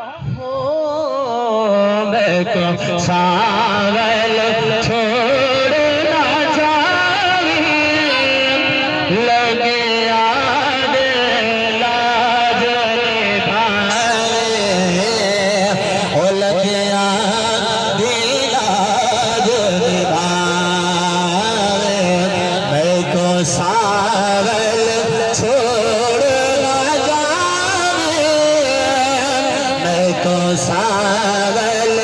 हो मैं को सावल छोड़ ना जाए लगे आने लाज निभाए ओ लगे आने लाज निभाए मैं को सावल छोड़ ना जाए मैं को सावल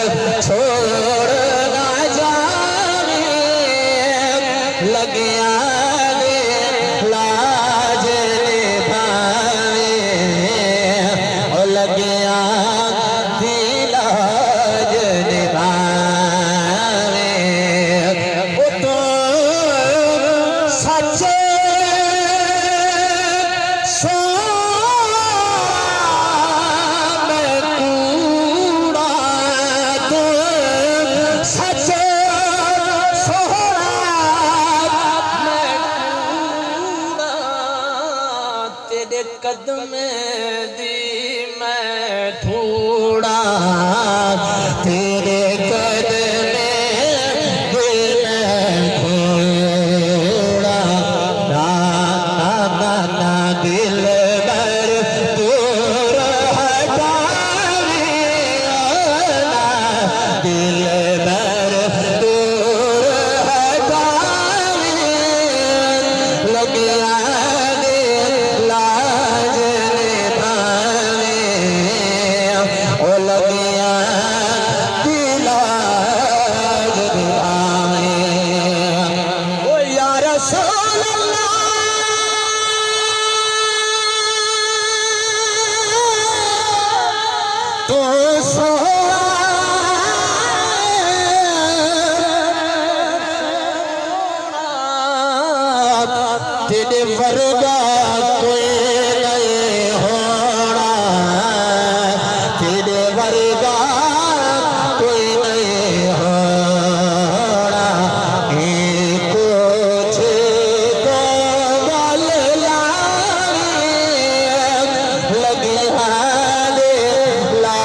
छोड़ ना जाए लगे आने लाज निभाए ओ लगे आने लाज निभाए ओ तो सच्चे सो मैं कूड़ा तो सच्चे तेरे कदम दी मैं थोड़ा तेरे कदम दी मैं थोड़ा ना ना ना दिल भर दूर हटावे ना दिल भर दूर हटावे लगे आने लाज निभावे ओ लगे आने लाज निभावे ओ या रसूल अल्लाह तो तेरे वर्गा कोई नहीं होना तेरे वर्गा कोई नहीं होना कुछ को गल लगे हाले ला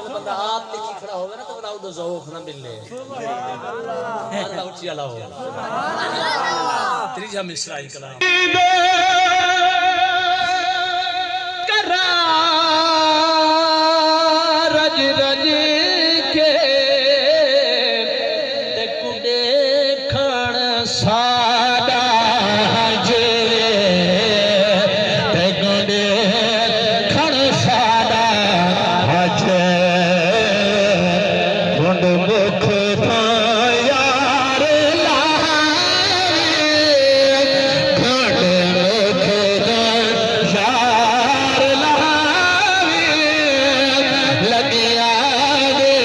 बंदा आप देखी खड़ा होगा ना तो बताओ तो ज़ौक़ ना मिले अल्लाह उच्ची अल्लाह हो त्रीजा मिसरा ही कलाम करा रज रज के ते कुडे खण सादा हजरे ते कुडे खण सादा हजरे मुंड मुख था यार लाए घट मुख था यार लाए लगे आगे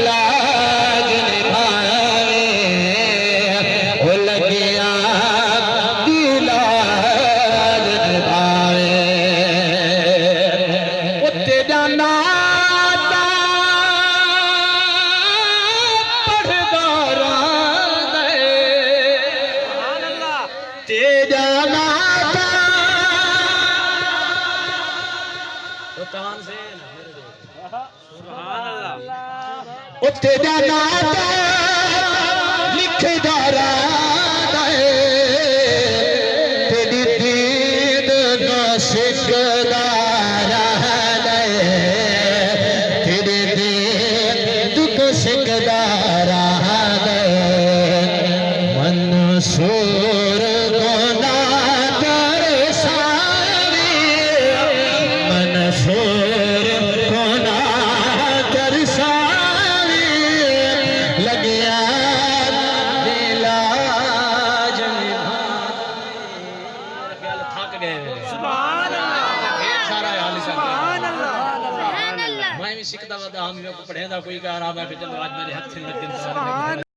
लाज निभाए ओ लगे आगे लाज निभाए ओ तेरा नाता तेरा नाता तो कान से ओ तेरा नाता लिखदारा तेरी दीद का सिकदारा तेरी दीद का सिकदारा मंसूर को ना तरसावे मंसूर को ना तरसावे लगे लाज निभावे थक गए सुभान अल्लाह सारा हाल सुभान अल्लाह मैं भी सीखता वदा हम को पढ़ेदा कोई का आराम है चलो आज मेरे हाथ से लग